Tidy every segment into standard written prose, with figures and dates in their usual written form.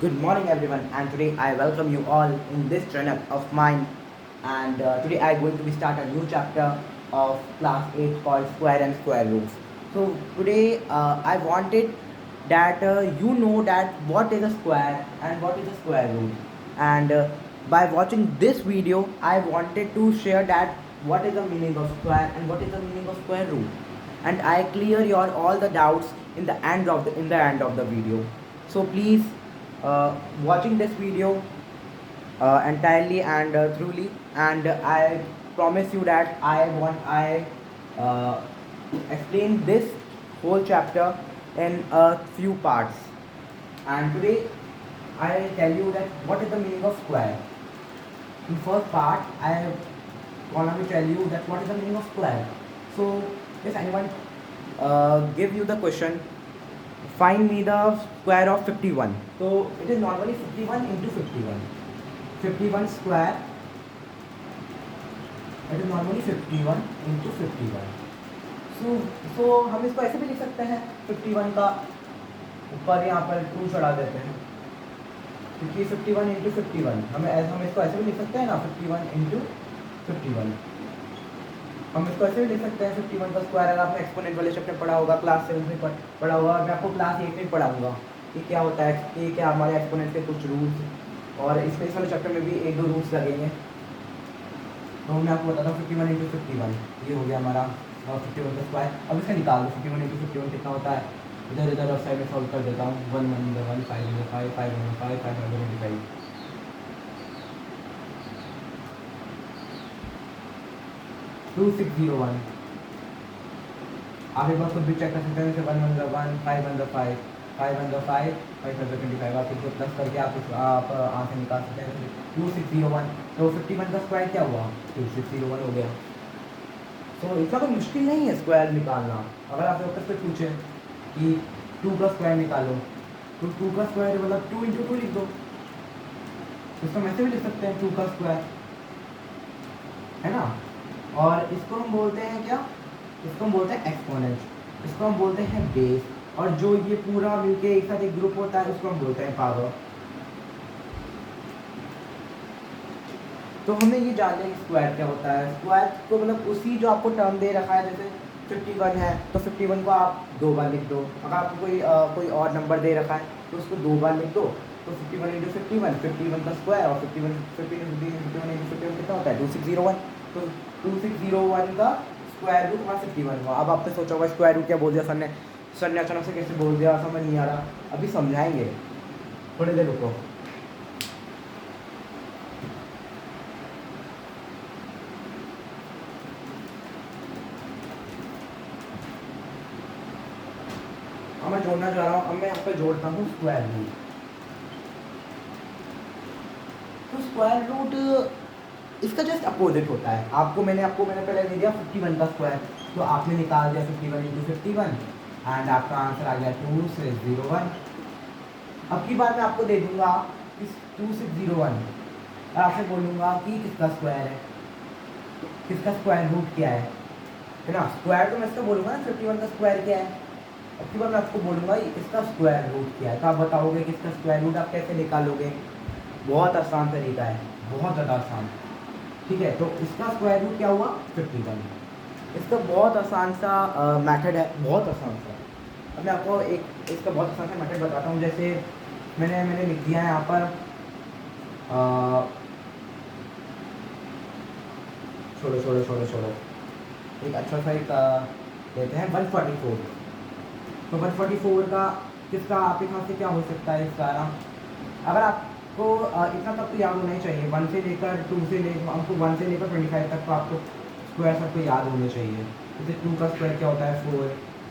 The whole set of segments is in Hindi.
Good morning, everyone, and today I welcome you all in this channel of mine. And today I am going to be start a new chapter of class 8 called Square and Square Roots. So today I wanted that you know that what is a square and what is a square root. And by watching this video, I wanted to share that what is the meaning of square and what is the meaning of square root. And I clear your all the doubts in the end of the video. So please watching this video entirely and truly, and I promise you that I uh, explain this whole chapter in a few parts. And today I tell you that what is the meaning of square. In first part I wanna be tell you that what is the meaning of square. So if anyone give you the question, find me the square of 51. So it is normally 51 into 51. 51 square, it is normally 51 into 51. So हम इसको ऐसे भी लिख सकते हैं, 51 का ऊपर यहाँ पर 2 चढ़ा देते हैं, क्योंकि 51 इंटू 51 हम इसको ऐसे भी लिख सकते हैं ना, 51 इंटू 51 हम इसको ऐसे भी लिख सकते हैं। 51 का स्क्वायर अगर आपने एक्सपोनेंट वाले चैप्टर पढ़ा होगा, क्लास 7 में पढ़ा होगा, मैं आपको क्लास 8 में पढ़ाऊंगा कि क्या होता है, कि क्या हमारे एक्सपोनेंट के कुछ रूल्स, और स्पेस वाले चैप्टर में भी 1-2 रूल्स लगेंगे। तो मैं आपको बताता हूँ 51 इंटू 51 ये हो गया हमारा 51 का स्क्वायर। अब इसका निकाल दो, 51 इंटू 51 कितना होता है, इधर इधर और साइड में सॉल्व कर देता हूँ। 1 1 1 5 5 5 5 5 2601। आप एक बार खुद भी चेक कर सकते हैं, जैसे 1 1 1 5 1 5 5 1 5 5 25, आप इसको प्लस करके आप आंसर निकाल सकते हैं 2601। तो 51 का स्क्वायर क्या हुआ, 2601 हो गया। तो इसका कोई मुश्किल नहीं है स्क्वायर निकालना। अगर आप डॉक्टर से पूछें कि 2 का स्क्वायर निकालो, तो 2 का स्क्वायर मतलब 2 इंटू 2 लिख दो। इसको हम ऐसे भी लिख सकते हैं 2 का स्क्वायर, है ना। और इसको हम बोलते हैं क्या, इसको हम बोलते हैं एक्सपोनेंट, इसको हम बोलते हैं बेस, और जो ये पूरा मिलके एक साथ एक ग्रुप होता है उसको हम बोलते हैं पावर। तो हमें ये जानना है स्क्वायर क्या होता है। स्क्वायर को मतलब उसी जो आपको टर्म दे रखा है, जैसे 51 है तो 51 को आप 2 बार लिख दो। अगर आपको कोई और नंबर दे रखा है तो उसको 2 बार लिख दो। तो 51 इंटू 51 का स्क्वायर, और 51 51 कितना होता है 2601। तो 2601 का स्क्वायर रूट हमारा 51 हुआ। अब आपने सोचा होगा स्क्वायर रूट क्या बोल दिया सर ने अचानक से कैसे बोल दिया, समझ नहीं आ रहा। अभी समझाएंगे, थोड़ी देर रुको। अब मैं जोड़ना चाह रहा हूँ, अब मैं यहाँ पे जोड़ता हूँ स्क्वायर रूट। तो स्क्वायर रूट इसका जस्ट अपोजिट होता है। मैंने पहले दे दिया 51 का स्क्वायर, तो आपने निकाल दिया 51 इंटू 51 एंड आपका आंसर आ गया 2601। अब की बार मैं आपको दे दूंगा 2601 और आपसे बोलूँगा कि किसका स्क्वायर है, किसका स्क्वायर रूट क्या है ना। स्क्वायर तो मैं इसका बोलूँगा ना 51 का स्क्वायर क्या है। अब की बार मैं आपको बोलूँगा इसका स्क्वायर रूट क्या है, तो आप बताओगे कि इसका स्क्वायर रूट आप कैसे निकालोगे। बहुत आसान तरीका है, बहुत ज़्यादा आसान। ठीक है, तो इसका स्क्वायर रूट क्या हुआ 51। इसका बहुत आसान सा मेथड है, बहुत आसान सा। अब मैं आपको एक इसका बहुत आसान सा मेथड बताता हूँ। जैसे मैंने लिख दिया है यहाँ पर छोड़ो एक अच्छा सा एक लेते हैं 144। तो 144 का किसका आपके ख्याल से क्या हो सकता है इसका ना। अगर आपको इतना तक तो याद होना ही चाहिए, 1 से लेकर 2 से लेकर आपको 1 से लेकर 25 तक तो आपको स्क्वायर सबको याद होने चाहिए। जैसे 2 का स्क्वायर क्या होता है 4,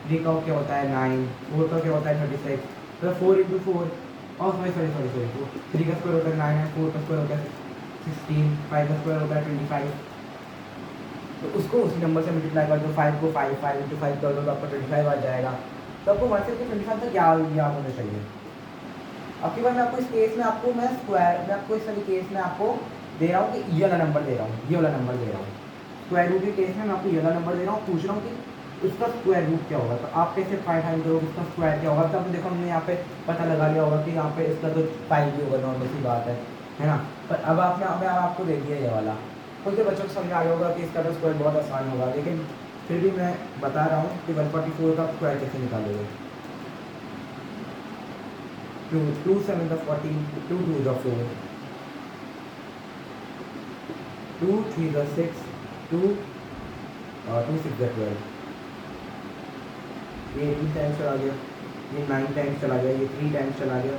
3 का क्या होता है 9, 4 का क्या होता है 36, तो 4 इंटू 4 और सॉरी 3 का स्क्वायर होता है 9 है, 4 का स्क्वायर होता है 16, 5 का स्क्वायर होता है 25। तो उसको उसी नंबर से मल्टीप्लाई कर दो, 5 को 5 इंटू 5 कर दो तो आपका 25 आ जाएगा। तो आपको 1 से 25 तक याद होना चाहिए। अब की बार मैं आपको इस केस में मैं आपको इस वाली केस में आपको दे रहा हूँ कि ये वाला नंबर दे रहा हूँ, ये वाला नंबर दे रहा हूँ। स्क्वायर रूट के केस में मैं आपको ये वाला नंबर दे रहा हूँ, पूछ रहा हूँ कि उसका स्क्वायर रूट क्या होगा। तो आप कैसे फाइंड करोगे उसका स्क्वायर क्या होगा। तो आपने देखो हमने यहाँ पे पता लगा लिया होगा कि यहाँ पे इसका तो 5 भी होगा, नॉर्मल सी बात है ना। पर अब आपने अब आपको दे दिया ये वाला, कुछ तो बच्चों को समझ आ गया होगा कि इसका तो स्क्वायर बहुत आसान होगा, लेकिन फिर भी मैं बता रहा हूँ कि 144 का स्क्वायर कैसे निकालोगे। 2 7 the 14, 2 2 the 4, 2 3 the 6, 2 2 6 the 12, ये 18 टाइम्स चला गया, ये 9 टाइम्स चला गया, ये 3 टाइम्स चला गया,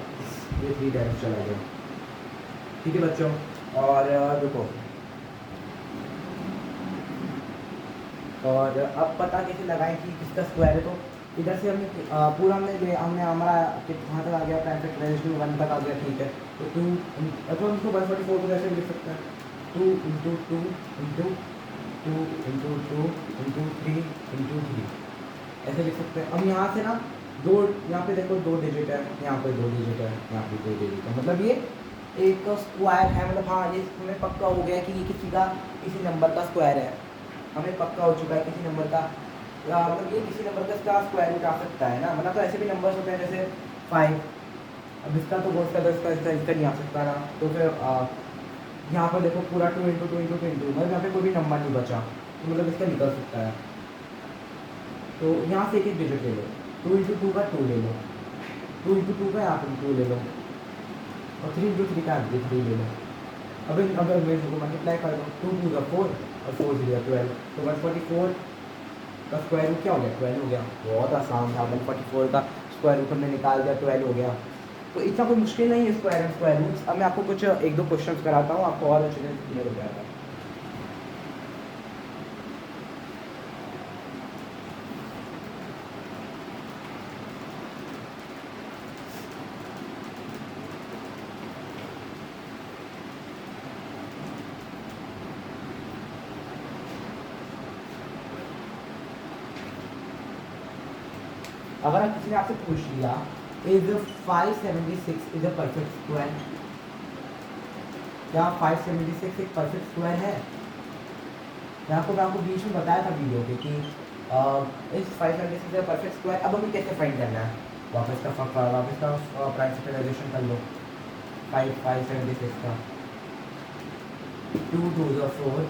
ये 3 टाइम्स चला गया। ठीक है बच्चों, और देखो, और अब पता कैसे लगाएं कि किसका स्क्वायर है। तो इधर से हमने पूरा हमने हमारा कहाँ तक आ गया, प्राइम फैक्टराइजेशन 1 तक आ गया, ठीक है। तो 2 तो हम इसको 144 को कैसे लिख सकते हैं, 2 into 2 into 2 into 2 into 3 into 3, ऐसे लिख सकते हैं। अब यहाँ से ना दो, यहाँ पे देखो 2 डिजिट है, यहाँ पे 2 डिजिट है, यहाँ पे 2 डिजिट है, मतलब ये एक स्क्वायर है। मतलब हाँ, ये हमें पक्का हो गया कि ये किसी नंबर का स्क्वायर है, हमें पक्का हो चुका है किसी नंबर का, मतलब ये किसी नंबर का इसका स्क्वायर रूट आ सकता है ना। मतलब तो ऐसे भी नंबर्स होते हैं जैसे 5, अब इसका तो इसका नहीं आ सकता ना। तो फिर यहाँ पर देखो पूरा 2 इंटू 2 इंटू 2 इंटू, मतलब यहाँ पे कोई भी नंबर नहीं बचा, तो मतलब इसका निकल सकता है। तो यहाँ से एक एक डिजिट ले लो, 2 इंटू 2 का 2 ले लो, 2 इंटू 2 का यहाँ पर 2 ले लो, और 3 इंटू 3 का 3 ले लो। अब अगर मैं इसको मल्टीप्लाई कर दो, 2 2 का 4 और 4 0 12, तो 144 का स्क्वायर रूट क्या हो गया, 12 हो गया। बहुत आसान था, 144 का स्क्वायर रूट हमने निकाल दिया, 12 हो गया। तो इतना कोई मुश्किल नहीं है स्क्वायर रूट्स। अब मैं आपको कुछ 1-2 क्वेश्चंस कराता हूँ, आपको और अच्छे से क्लियर हो जाएगा। अगर आप किसी ने आपसे पूछ लिया is 576 is a perfect square, क्या 576 एक परफेक्ट स्क्वायर है। मैं आपको बीच में बताया था वीडियो पे कि इस 576 इज अ परफेक्ट स्क्वायर। अब हमें कैसे फाइंड करना है, वापस का प्राइम फैक्टराइजेशन कर लो। 576 का 2 2 4,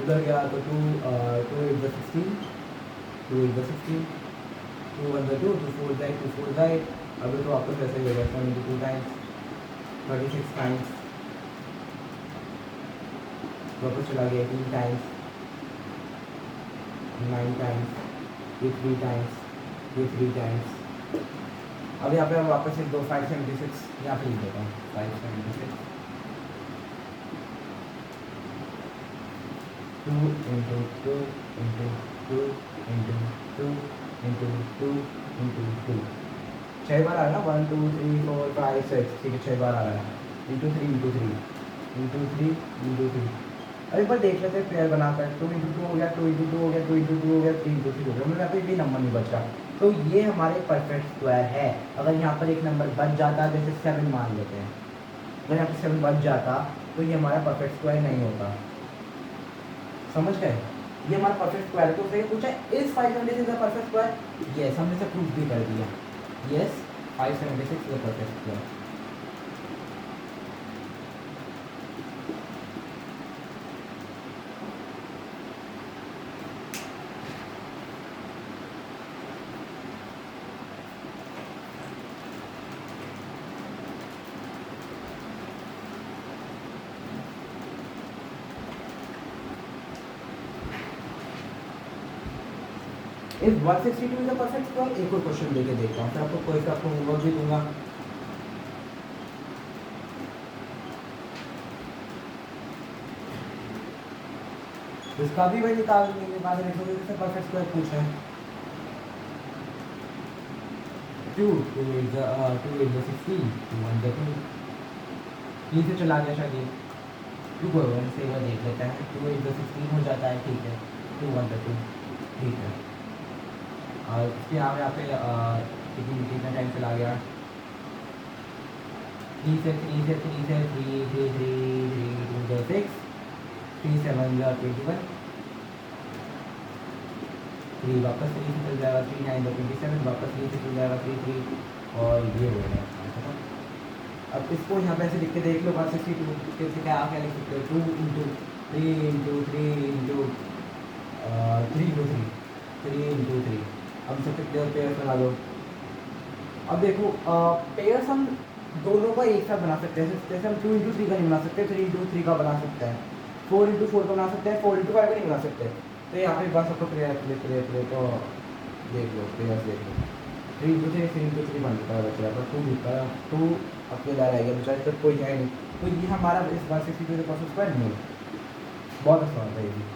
उधर गया तो 2 2 8 16, 2 8 16, 2 1 2, 2 4 जाए, 2 4 जाए। अभी तो आपको कैसे होगा, 72 टाइम्स, 36 टाइम्स, वापस चला गया 18 टाइम्स, 9 टाइम्स, ये 3 टाइम्स, ये 3 टाइम्स। अब यहाँ पे हम वापस एक 2 576 यहाँ पे लिख देता हूँ, 576, 2 into 2 into 2 into 2 into 2 into 2, 6 बार आ रहा है ना, 1 2 3 4 5 6, ठीक है 6 बार आ रहा है, इंटू 3 इंटू 3 इंटू 3 इंटू 3। अब एक बार देख लेते हैं पेयर बनाकर, 2 इंटू 2 हो गया, 2 इंटू 2 हो गया, 2 इंटू 2 हो गया, 3 इंटू 3 हो गया, मतलब यहाँ पे भी नंबर नहीं बचा। तो ये हमारे परफेक्ट स्क्वायर है। अगर यहाँ पर एक नंबर बच जाता, जैसे 7 मान लेते हैं, अगर यहाँ पर 7 बच जाता तो ये हमारा परफेक्ट स्क्वायर नहीं होता। समझ गए, ये हमारा परफेक्ट स्क्वायर है। तो उसने पूछा is 576 the perfect square, yes, हमने से प्रूफ भी कर दिया, yes 576 is the perfect square. Is 162 is the perfect square. एक और क्वेश्चन लेके देखता हूँ, फिर आपको कोई सा आपको होमवर्क भी दूंगा। इसका भी वही निकाल देंगे, बाद में देखोगे किससे परफेक्ट स्क्वायर पूछा है। 2 2 is the 16, 2 1 the 2, 3 से चला गया शायद ये, 2 को 1 से वो देख लेते हैं, 2 is the 16 हो जाता है, ठीक है, 2 1 the 2, ठीक है। और इसके यहाँ पे कितना टाइम चला गया, 3 से 3 से 3 से 3 3 3 3 2 6, 3 7 21, 3 वापस 3 से चल जाएगा, 3 9 27 वापस 3 से चल जाएगा, 3 3 और ये हो गया खत्म। अब इसको यहाँ पे ऐसे लिख के देख लो 162 कैसे क्या क्या लिख सकते हो 2 into 3 into 3 into 3 into 3 3 into 3। अब सबसे पेयर्स बना लो। अब देखो पेयर्स हम दोनों का एक साथ बना सकते हैं, जैसे हम 2 इंटू 3 का नहीं बना सकते, 3 इंटू 3 का बना सकते हैं, 4 इंटू 4 का बना सकते हैं, 4 इंटू 5 का नहीं बना सकते। तो यहाँ पे बस आपको प्लेयर तो देख लो पेयर्स देख लो 3 इंटू 3 3 इंटू 3 बन चुका है बच्चा पर 2 दिखता है 2 अकेला रह गया बेचारे तो कोई है नहीं। तो ये हमारा इस 162 के प्रोसेस पर नहीं बहुत आसान था ये भी।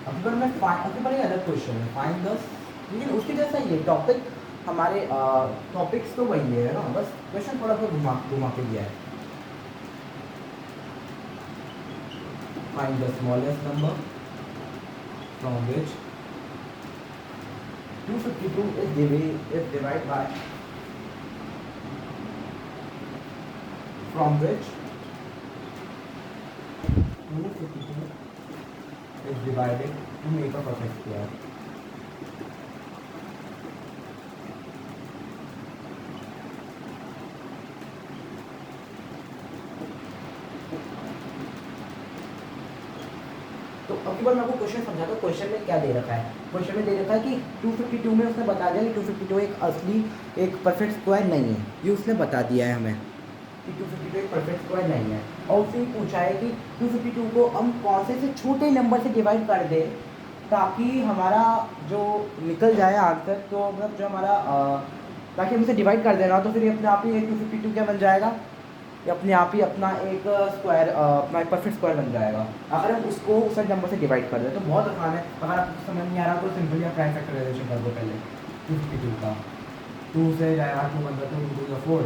अगर मैं उसके पर अदर क्वेश्चन है फाइंड द, लेकिन उसके जैसा ही है टॉपिक, हमारे टॉपिक्स तो वही है ना, बस क्वेश्चन थोड़ा सा घुमा घुमा के दिया है। Find the smallest number from which 252 is divided by, from which 252 is divided to make a perfect square. तो अब की बार मैं आपको क्वेश्चन समझाता हूँ क्वेश्चन में क्या दे रखा है। क्वेश्चन में दे रखा है कि 252 में उसने बता दिया कि 252 एक असली एक परफेक्ट स्क्वायर नहीं है, ये उसने बता दिया है हमें कि 252 एक परफेक्ट स्क्वायर नहीं है। और उसने पूछा है कि 252 को हम कौन से छोटे नंबर से डिवाइड कर दें ताकि हमारा जो निकल जाए आंसर, तो मतलब जो हमारा ताकि हम इसे डिवाइड कर देना तो फिर ये अपने आप ही 252 क्या बन जाएगा, ये अपने आप ही अपना एक स्क्वायर अपना एक परफेक्ट स्क्वायर बन जाएगा अगर हम उसको उस नंबर से डिवाइड कर दें। तो बहुत आसान है, अगर आपको समझ नहीं आ रहा तो सिंपली आप प्राइम फैक्टराइजेशन कर दो पहले 252 का, 2 से जाएगा 2 1 2 2 4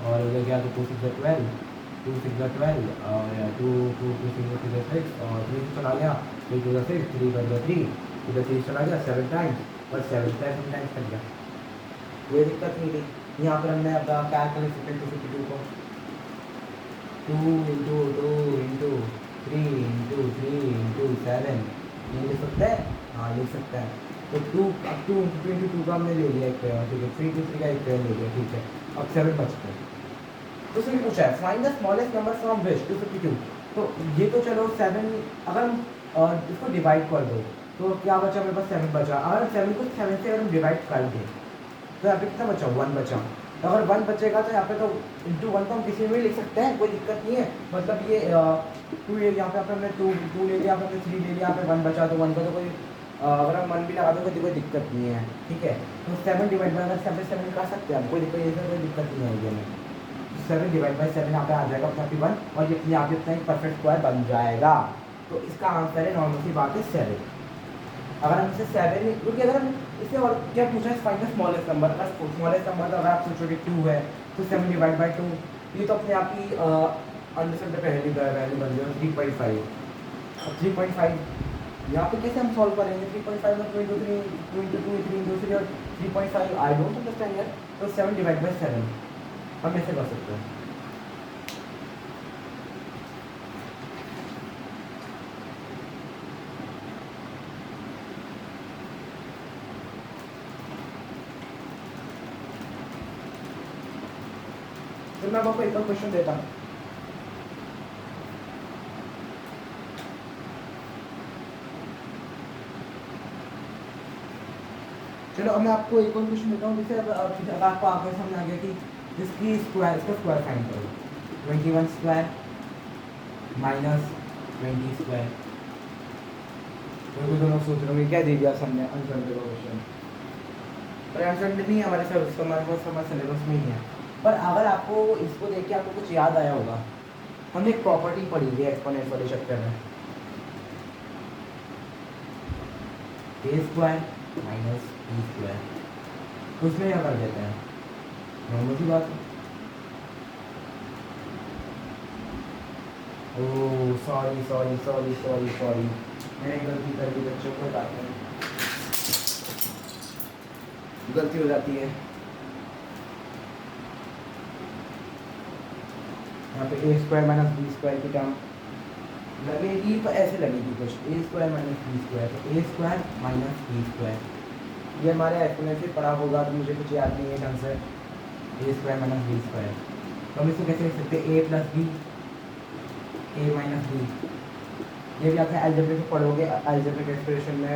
और उधर गया तो 2 6 12 2 6 12 और 2 2 2 6 6 और 3 चला गया 3 2 6 3 1 3 इधर 3 चला गया 7 टाइम्स और 7 टाइम्स कर गया, कोई दिक्कत नहीं थी। यहाँ पर हमने अपना क्या कर सकते 252 को 2 इंटू 2 इंटू 3 इंटू 3 इंटू 7 ये लिख सकते हैं, हाँ लिख सकते हैं। तो 2 अब 2 इंटू 2 का हमने ले लिया एक पेयर, ठीक है 3 इंटू 3 का एक पेयर ले लिया, ठीक है अब 7 बचते हैं। तो उसने पूछा है find the smallest number from which 252। तो ये तो चलो 7 अगर हम इसको डिवाइड कर दो तो क्या बचा मेरे पास 7 बचा, अगर 7 को 7 से अगर हम डिवाइड कर दें तो यहाँ पे कितना बचा 1 बचा। तो अगर 1 बचेगा तो यहाँ पे तो इंटू 1 तो हम किसी में भी लिख सकते हैं, कोई दिक्कत नहीं है। मतलब ये 2 ले लिया, यहाँ पे हमने 2 ले लिया, यहाँ पे 3 ले लिया, यहाँ पे 1 बचा तो 1 का तो कोई अगर हम 1 भी लगा दो तो कोई दिक्कत नहीं है, ठीक है। तो 7 डिवाइड बाई 7 कर सकते हैं हम, कोई दिक्कत नहीं आएगी हमें। 7 डिवाइड बाई 7 यहाँ पे आ जाएगा अपना 1 और ये अपने आप ही अपना एक परफेक्ट स्क्वायर बन जाएगा। तो इसका आंसर है नॉर्मल सी बात है 7। अगर हम इसे 7 क्योंकि अगर हम इसे और क्या पूछा है फाइंड द स्मॉलेस्ट नंबर, अगर स्मॉलेस्ट नंबर तो अगर आप सोचो कि 2 है तो 7 डिवाइड बाई 2 ये तो अपने आप ही अंडरस्टैंड पहली वैल्यू बन जाएगा 3.5। अब 3.5 यहाँ पे कैसे हम सॉल्व करेंगे 3.5 में 2 इंटू 3 2 इंटू 2 3 इंटू 3 और 3.5 आई डोंट अंडरस्टैंड यार। तो 7 डिवाइड बाई 7 हम ऐसे कर सकते हैं। तो मैं आपको एक और क्वेश्चन देता हूँ। चलो अब मैं आपको एक और क्वेश्चन देता हूँ जिससे अब आपको आगे समझ आ गया कि जिसकी स्क्वायर इसका स्क्वायर फाइंड करो 21 स्क्वायर माइनस 20 स्क्वायर। तो दोनों सोच रहे हो क्या दे दिया हमने आंसर दे क्वेश्चन, पर आंसर नहीं है हमारे सर हमारे सिलेबस में ही है। पर अगर आपको इसको देख के आपको कुछ याद आया होगा, हमने एक प्रॉपर्टी पढ़ी है एक्सपोनेंट वाले चैप्टर में, ए स्क्वायर माइनस बी स्क्वायर। तो उसमें क्या कर देते हैं नॉर्मल सी बात है। Oh sorry sorry sorry sorry sorry मैंने गलती कर दी बच्चों को, बात नहीं, गलती हो जाती है। यहाँ पे ए स्क्वायर माइनस बी स्क्वायर की टर्म लगेगी तो ऐसे लगेगी कुछ, ए स्क्वायर माइनस बी स्क्वायर, तो ए स्क्वायर माइनस बी स्क्वायर, ये हमारे एक्सपोनेंशियल पढ़ा होगा तो मुझे कुछ याद नहीं है ढंग से। ए स्क्वायर माइनस बी स्क्वायर, तो हम इसको कैसे लिख सकते हैं, ए प्लस बी, ए माइनस बी। ये भी आपने अलजेब्रिक में पढ़ोगे, अलजेब्रिक एक्सप्रेशन में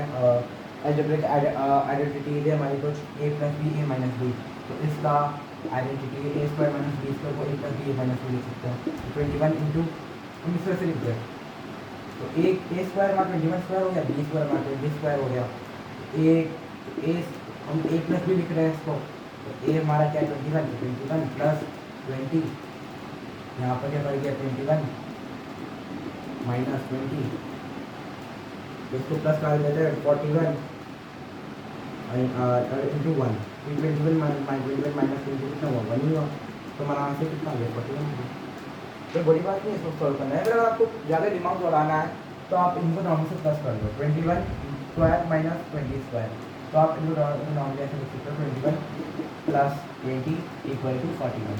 अलजेब्रिक आइडेंटिटी है हमारी कुछ, ए प्लस बी ए माइनस बी, तो इसका आइडेंटिटी ए स्क्वायर माइनस बी स्क्वायर को ए प्लस बी ए माइनस बी लिख सकते हैं। 21 इंटू हम इस तरह से लिखते हैं, तो एक ए स्क्वायर मार 21 स्क्वायर हो गया, बी स्क्वायर मार 20 स्क्वायर हो गया। ए हम ए प्लस बी लिख रहे हैं इसको, तो ए हमारा क्या है 21, 21 प्लस 20, यहाँ पर क्या पड़ गया 21 माइनस 20, इसको प्लस कर देते हैं 41 इंटू 1, 21 माइनस 20 कितना हुआ 1 ही हुआ, तो हमारा आंसर कितना आ गया 41। तो बड़ी बात नहीं है इसको सॉल्व करना है, अगर आपको ज़्यादा दिमाग दौड़ाना है तो आप इनको नॉर्मल से प्लस कर दो, 21 स्क्वायर माइनस 20 स्क्वायर, तो आप इनको नॉर्मल ऐसे लिख सकते हो 21 प्लस 20 इक्वल टू 41,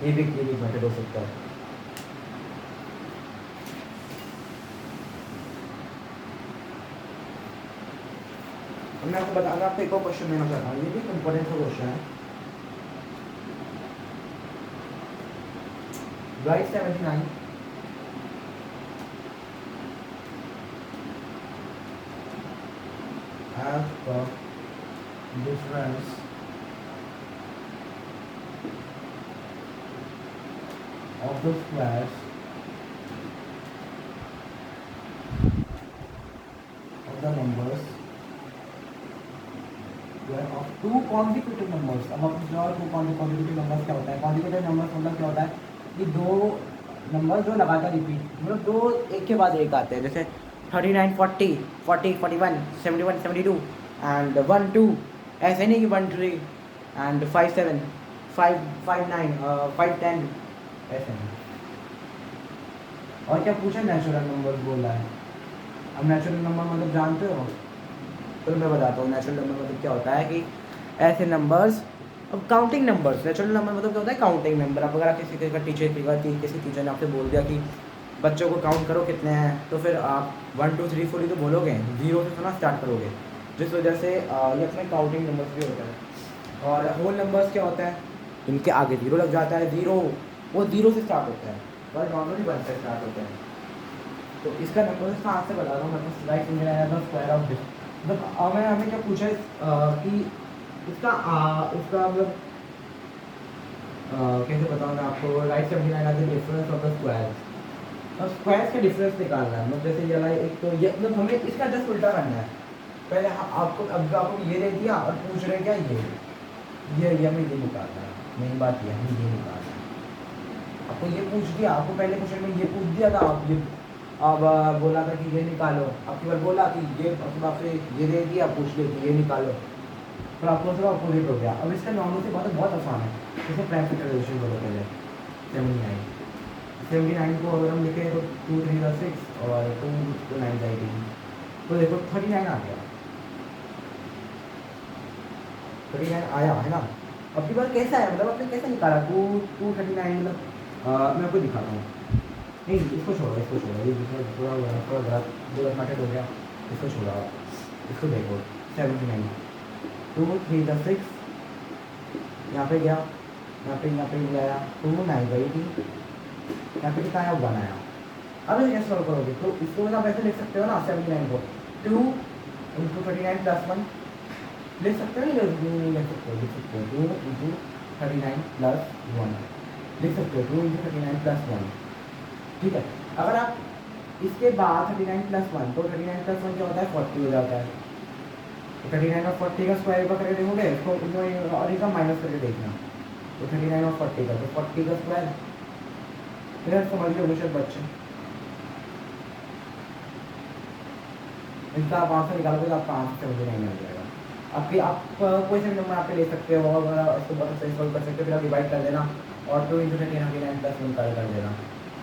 ये भी मेथड हो सकता है। मैं आपको बताऊंगा, आपको एक और क्वेश्चन देना चाहता हूँ, ये भी इम्पोर्टेंट सा क्वेश्चन है। Right 79 as the difference of the squares of the numbers of two consecutive numbers। अब आप पूछ रहे हो टू consecutive numbers क्या होता है, consecutive numbers मतलब क्या होता है कि दो नंबर जो लगातार रिपीट, मतलब दो एक के बाद एक आते हैं, जैसे 39 40 40 41 71 72 एंड 1 2, ऐसे नहीं कि 1 3 एंड 5 7 5 5 9 5 10, ऐसे नहीं। और क्या पूछा, नेचुरल नंबर बोल रहा है। अब नेचुरल नंबर मतलब जानते हो, तो मैं बताता हूँ नेचुरल नंबर मतलब क्या होता है कि ऐसे नंबर्स, अब काउंटिंग नंबर्स, नेचुरल नंबर मतलब क्या होता है काउंटिंग नंबर। अब अगर आप किसी का टीचर किसी टीचर ने आपसे बोल दिया कि बच्चों को काउंट करो कितने हैं, तो फिर आप 1 2 3 4 ही तो बोलोगे, जीरो से सुना स्टार्ट करोगे, जिस वजह से ये अपने काउंटिंग नंबर्स भी होता है। और होल नंबर्स क्या होता है, इनके आगे जीरो लग जाता है, जीरो वो जीरो से स्टार्ट होता है और नॉर्मली 1 से स्टार्ट होता है। तो इसका नंबर इसका आंसर बता रहा हूँ, मतलब राइट समझ आया था स्क्वायर ऑफ दिस। मतलब हमें क्या पूछा है कि इसका मतलब कैसे बताऊँ मैं आपको, राइट 79 आगे डिफरेंस ऑफ द स्क्वायर्स, और स्क्वायर्स का डिफरेंस निकालना है। मतलब जैसे ये वाला एक, तो ये मतलब हमें इसका जस्ट उल्टा करना है। पहले आपको अब आपको ये दे दिया और पूछ रहे क्या ये हमें ये निकालना है, मेन बात ये हमें ये निकालना है। आपको ये पूछ दिया, आपको पहले क्वेश्चन में ये पूछ दिया था, आप ये अब बोला था कि ये निकालो, आपकी बार बोला कि ये आपसे ये दे दिया, पूछ लिया कि ये निकालो, फिर आपको थोड़ा अपोजिट हो गया। अब इसका नॉर्मल से बहुत आसान है, इसको प्राइम फैक्टराइजेशन बोलो पहले। 79 को अगर हम लिखें तो 2 3 6 और 2 9 18, तो देखो 39 आ गया, 39 आया है ना। अब की बार कैसा है, मतलब आपने कैसे निकाला 239, मतलब मैं आपको दिखाता हूँ। नहीं इसको छोड़ो, ये थोड़ा गलत मैथड हो गया, इसको छोड़ो, इसको देखो 79 2 3 6, यहाँ पे गया, यहाँ पे आया 2 9 18, यहाँ पे कितना आया 1 आया। अब कैसे सॉल्व करोगे, तो इसको आप ऐसे लिख सकते हो ना 79 को 2 इंटू 39 प्लस 1 लिख सकते हो, नहीं लिख सकते हो, 2 इंटू 39 प्लस 1 लिख सकते हो, 2 इंटू 39 प्लस 1, ठीक है। अगर आप इसके बाद 39 प्लस 1, तो 39 प्लस 1 क्या होता है 40 हो जाता है। तो 39 और 40 का स्क्वायर करके देखोगे, इसको और इसका माइनस करके देखना, तो 39 और 40 का, तो 40 का स्क्वायर, फिर समझ लो शायद बच्चे इसका आप आंसर निकालोगे तो आपका आंसर 79 आ जाएगा। आप कोई से नंबर आप ले सकते हो, अगर इसको बहुत सही सॉल्व कर सकते हो, फिर आप डिवाइड कर देना और 2 इंटू 39 प्लस 1 कर देना,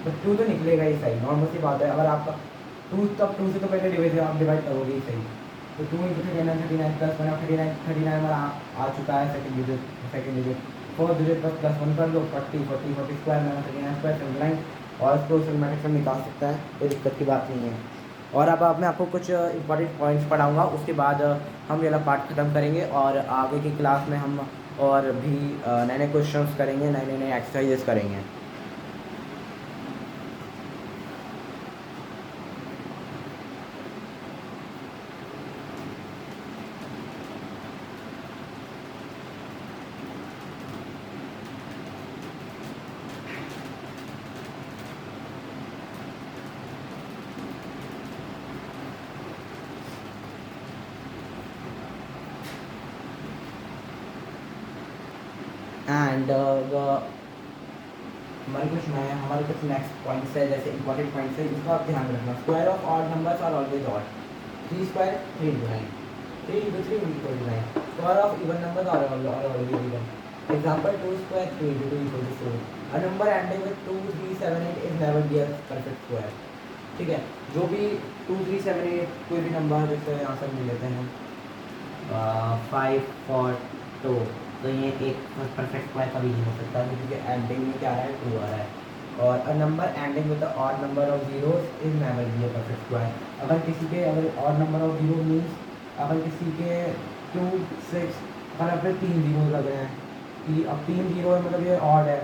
तो 2 तो निकलेगा ही सही, नॉर्मल सी बात है। अगर आपका टू से तो पहले डिवाइड आप डिवाइड करोगे ही सही। तो 2 इंटू 39 प्लस 1 39 हमारा आ चुका है सेकंड डिजिट 4 डिजिट प्लस 1 कर लो 40 स्क्वायर माइनस 39 स्क्वायर 79 और इसको मैट्रिक्स में निकाल सकता है, कोई दिक्कत की बात नहीं है। और अब मैं आपको कुछ इंपॉर्टेंट पॉइंट्स पढ़ाऊँगा, उसके बाद हम ये वाला पार्ट ख़त्म करेंगे और आगे की क्लास में हम और भी नए नए क्वेश्चंस करेंगे, नए एक्सरसाइजेस करेंगे। एंड हमारे कुछ नेक्स्ट पॉइंट्स है, जैसे इंपॉर्टेंट पॉइंट्स है, इसका आप ध्यान रखना। Square of odd numbers are always odd. 3 square 3 into 9, 3 into 3 equal to 9। Square of even numbers are always even. Example 2 square 3 into 2 equal to 4। A number ending with 2 3 7 8 is never be a perfect square. ठीक है, जो भी 2 3 7 8 कोई भी नंबर, जैसे आंसर मिल लेते हैं 5 4 2, तो ये एक परफेक्ट स्क्वायर कभी नहीं हो सकता, क्योंकि एंडिंग में क्या आ रहा है 2 आ रहा है। और a number ending with the odd number of zeros is never be a perfect square. अगर odd number of zero means अगर किसी के 2 6 अगर आप 3 जीरो लग रहे हैं कि अब 3 जीरो है, मतलब ये ऑड है,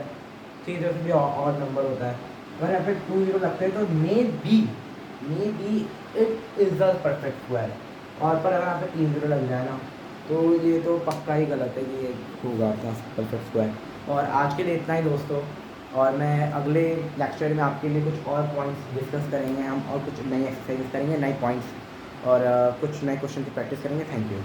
3 जीरो से भी ऑड नंबर होता है। अगर यहाँ पे 2 जीरो लगते हैं तो may be it is the perfect square. और पर अगर यहाँ पे 3 जीरो लग जाए ना, तो ये तो पक्का ही गलत है कि ये होगा अपना परफेक्ट स्क्वायर। और आज के लिए इतना ही दोस्तों, और मैं अगले लेक्चर में आपके लिए कुछ और पॉइंट्स डिस्कस करेंगे हम, और कुछ नई एक्सरसाइज करेंगे, नए पॉइंट्स, और कुछ नए क्वेश्चन की प्रैक्टिस करेंगे। Thank you.